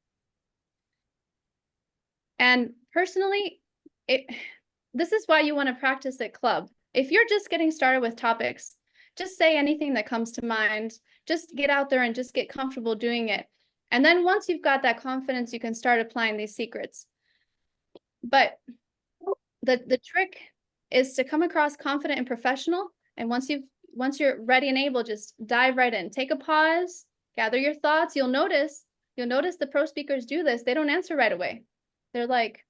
And personally, this is why you want to practice at club. If you're just getting started with topics, just say anything that comes to mind. Just get out there and just get comfortable doing it. And then once you've got that confidence, you can start applying these secrets. But the trick is to come across confident and professional. And once you're ready and able, just dive right in. Take a pause, gather your thoughts. You'll notice the pro speakers do this. They don't answer right away. They're like,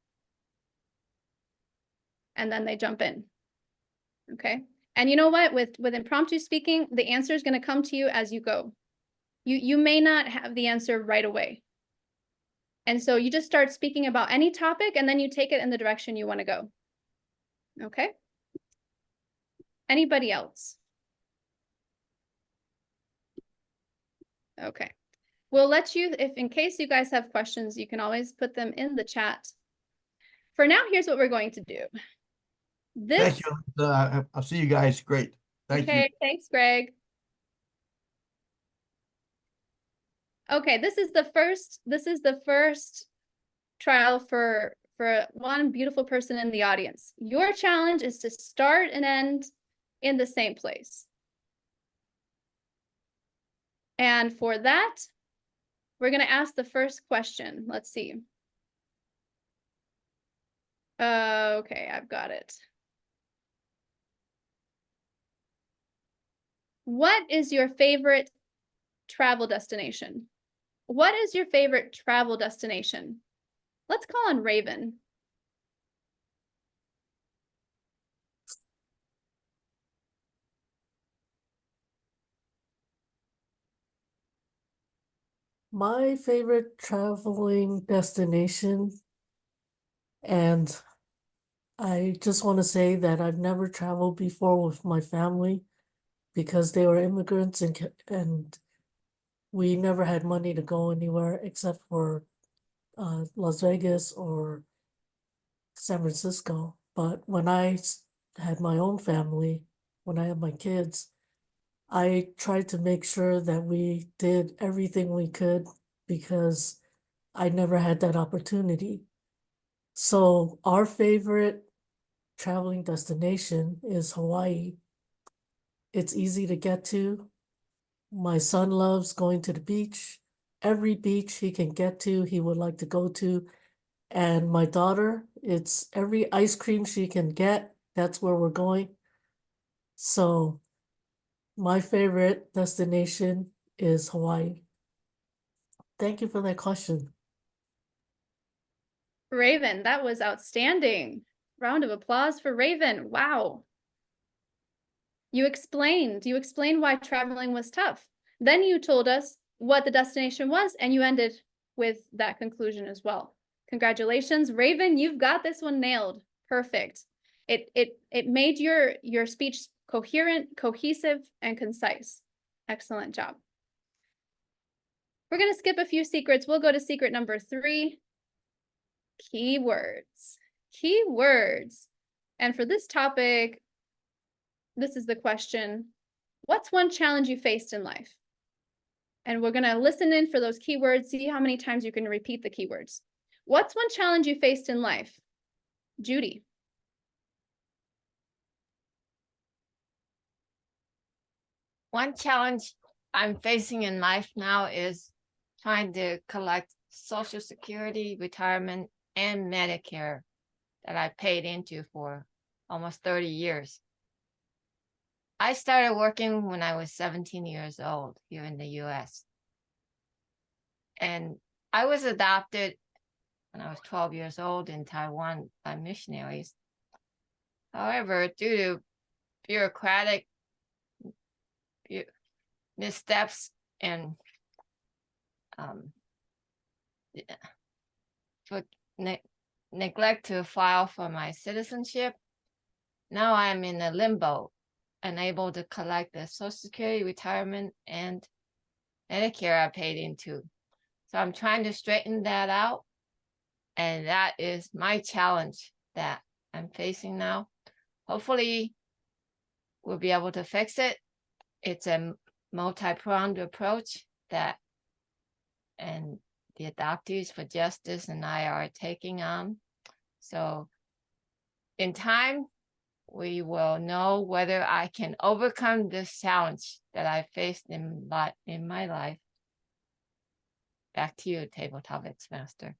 and then they jump in. Okay. And you know what? With impromptu speaking, the answer is going to come to you as you go. You may not have the answer right away. And so you just start speaking about any topic and then you take it in the direction you want to go. Okay. Anybody else? Okay. We'll let you, if in case you guys have questions, you can always put them in the chat. For now, here's what we're going to do. Thank you. I'll see you guys. Great. Thank you. Okay, thanks, Greg. Okay, this is the first trial for one beautiful person in the audience. Your challenge is to start and end in the same place. And for that, we're going to ask the first question. Let's see. Okay, I've got it. What is your favorite travel destination? What is your favorite travel destination? Let's call on Raven. My favorite traveling destination, and I just want to say that I've never traveled before with my family because they were immigrants and we never had money to go anywhere except for Las Vegas or San Francisco. But when I had my own family, when I had my kids, I tried to make sure that we did everything we could because I never had that opportunity. So our favorite traveling destination is Hawaii. It's easy to get to. My son loves going to the beach. Every beach he can get to, he would like to go to. And my daughter, it's every ice cream she can get, that's where we're going. So my favorite destination is Hawaii. Thank you for that question. Raven, that was outstanding. Round of applause for Raven. Wow. You explained why traveling was tough. Then you told us what the destination was, and you ended with that conclusion as well. Congratulations, Raven, you've got this one nailed. Perfect. It made your speech coherent, cohesive, and concise. Excellent job. We're going to skip a few secrets. We'll go to secret number 3. Keywords. Keywords. And for this topic, this is the question: what's one challenge you faced in life? And we're going to listen in for those keywords, see how many times you can repeat the keywords. What's one challenge you faced in life? Judy. One challenge I'm facing in life now is trying to collect Social Security, retirement, and Medicare that I paid into for almost 30 years. I started working when I was 17 years old here in the US. And I was adopted when I was 12 years old in Taiwan by missionaries. However, due to bureaucratic missteps and for neglect to file for my citizenship, now I'm in a limbo, unable to collect the Social Security, retirement, and Medicare I paid into. So I'm trying to straighten that out, and that is my challenge that I'm facing now. Hopefully, we'll be able to fix it. It's a multi-pronged approach that and the Adoptees for Justice and I are taking on. So in time, we will know whether I can overcome this challenge that I faced in my life. Back to you, Table Topics Master.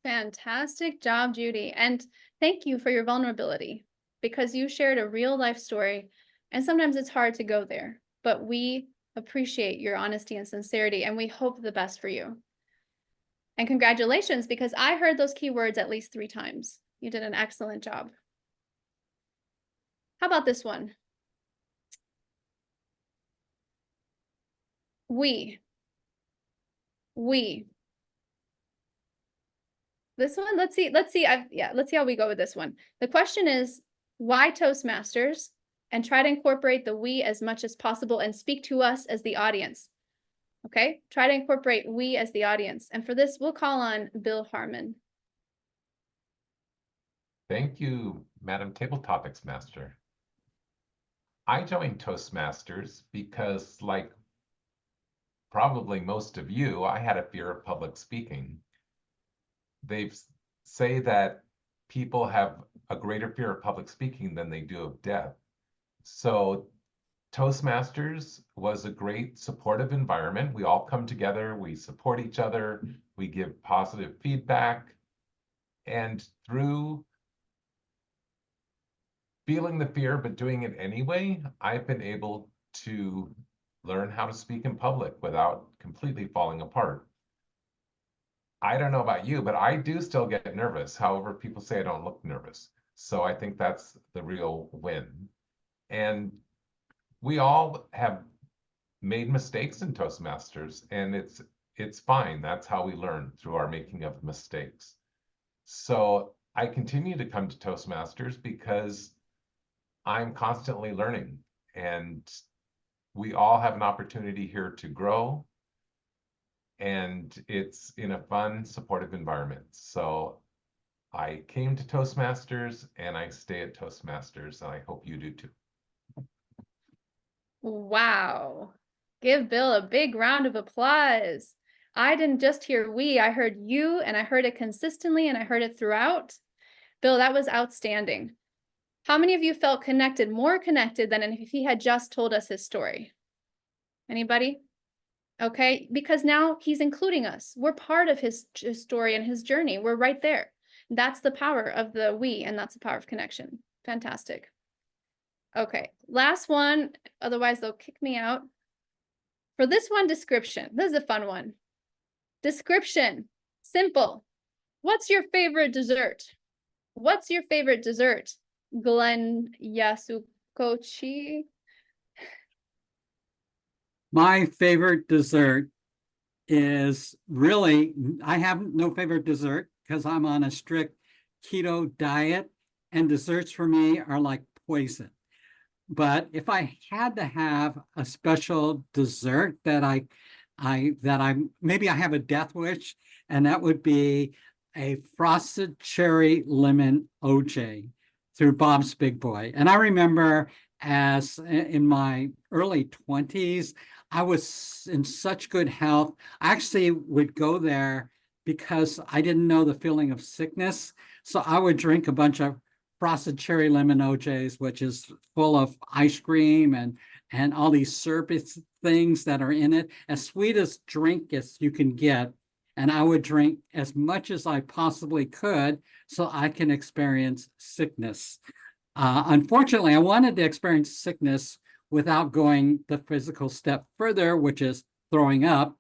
Fantastic job, Judy. And thank you for your vulnerability, because you shared a real life story. And sometimes it's hard to go there, but we appreciate your honesty and sincerity, and we hope the best for you. And congratulations, because I heard those keywords at least 3 times. You did an excellent job. How about this one? We. This one, let's see how we go with this one. The question is, why Toastmasters? And try to incorporate the we as much as possible and speak to us as the audience. Okay, try to incorporate we as the audience. And for this, we'll call on Bill Harmon. Thank you, Madam Table Topics Master. I joined Toastmasters because, like probably most of you, I had a fear of public speaking. They say that people have a greater fear of public speaking than they do of death. So Toastmasters was a great supportive environment. We all come together, we support each other, we give positive feedback. And through feeling the fear, but doing it anyway, I've been able to learn how to speak in public without completely falling apart. I don't know about you, but I do still get nervous. However, people say I don't look nervous. So I think that's the real win. And we all have made mistakes in Toastmasters, and it's fine. That's how we learn, through our making of mistakes. So I continue to come to Toastmasters because I'm constantly learning, and we all have an opportunity here to grow, and it's in a fun, supportive environment. So I came to Toastmasters and I stay at Toastmasters, and I hope you do too. Wow. Give Bill a big round of applause. I didn't just hear we, I heard you, and I heard it consistently, and I heard it throughout. Bill, that was outstanding. How many of you felt connected, more connected than if he had just told us his story? Anybody? Okay, because now he's including us. We're part of his story and his journey. We're right there. That's the power of the we, and that's the power of connection. Fantastic. Okay, last one, otherwise they'll kick me out. For this one, description. This is a fun one. Description, simple. What's your favorite dessert? What's your favorite dessert? Glenn Yasukochi. My favorite dessert is really, I have no favorite dessert because I'm on a strict keto diet, and desserts for me are like poison. But if I had to have a special dessert that maybe I have a death wish, and that would be a frosted cherry lemon OJ through Bob's Big Boy. And I remember as in my early 20s, I was in such good health. I actually would go there because I didn't know the feeling of sickness. So I would drink a bunch of frosted cherry lemon OJs, which is full of ice cream and all these syrupy things that are in it, as sweet as drink as you can get. And I would drink as much as I possibly could so I can experience sickness. Unfortunately, I wanted to experience sickness without going the physical step further, which is throwing up,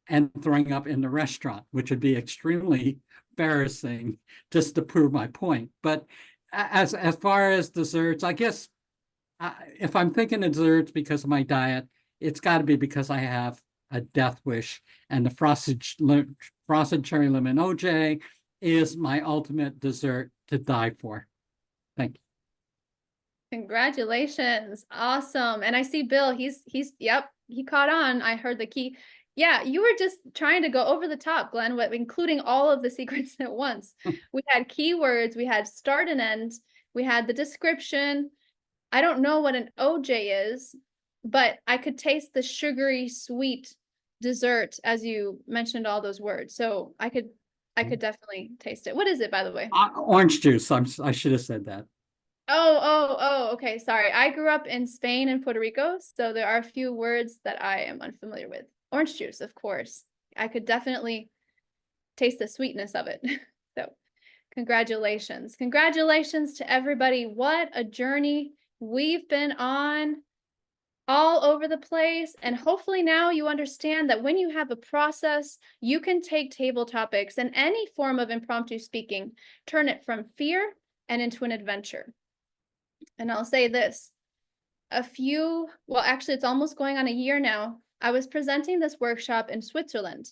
and throwing up in the restaurant, which would be extremely embarrassing, just to prove my point. But as far as desserts, I guess if I'm thinking of desserts because of my diet, it's got to be because I have a death wish, and the frosted cherry lemon OJ is my ultimate dessert to die for. Thank you. Congratulations. Awesome. And I see Bill, yep, he caught on. I heard the key. Yeah, you were just trying to go over the top, Glenn, including all of the secrets at once. We had keywords, we had start and end, we had the description. I don't know what an OJ is, but I could taste the sugary, sweet dessert as you mentioned all those words. So I could definitely taste it. What is it, by the way? Orange juice. I should have said that. Oh, okay. Sorry. I grew up in Spain and Puerto Rico, so there are a few words that I am unfamiliar with. Orange juice, of course. I could definitely taste the sweetness of it. So congratulations. Congratulations to everybody. What a journey we've been on, all over the place. And hopefully now you understand that when you have a process, you can take table topics and any form of impromptu speaking, turn it from fear and into an adventure. And I'll say this, actually it's almost going on a year now. I was presenting this workshop in Switzerland.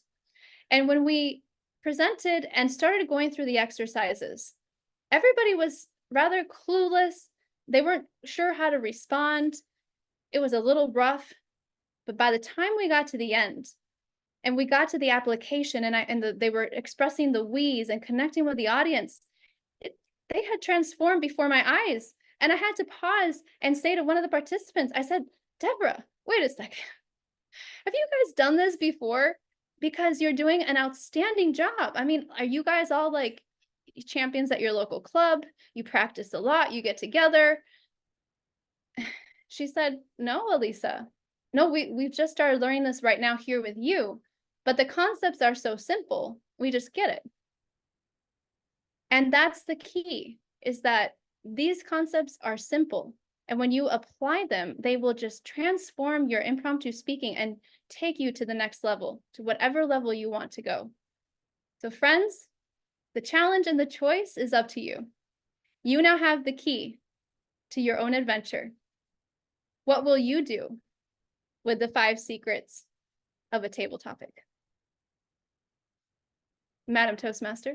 And when we presented and started going through the exercises, everybody was rather clueless. They weren't sure how to respond. It was a little rough, but by the time we got to the end and we got to the application they were expressing the we's and connecting with the audience, they had transformed before my eyes. And I had to pause and say to one of the participants, I said, Deborah, wait a second. Have you guys done this before? Because you're doing an outstanding job. I mean, are you guys all like champions at your local club? You practice a lot, you get together. She said, no, Elyssa. No, we've just started learning this right now here with you, but the concepts are so simple. We just get it. And that's the key, is that these concepts are simple. And when you apply them, they will just transform your impromptu speaking and take you to the next level, to whatever level you want to go. So friends, the challenge and the choice is up to you. You now have the key to your own adventure. What will you do with the 5 secrets of a table topic? Madam Toastmaster.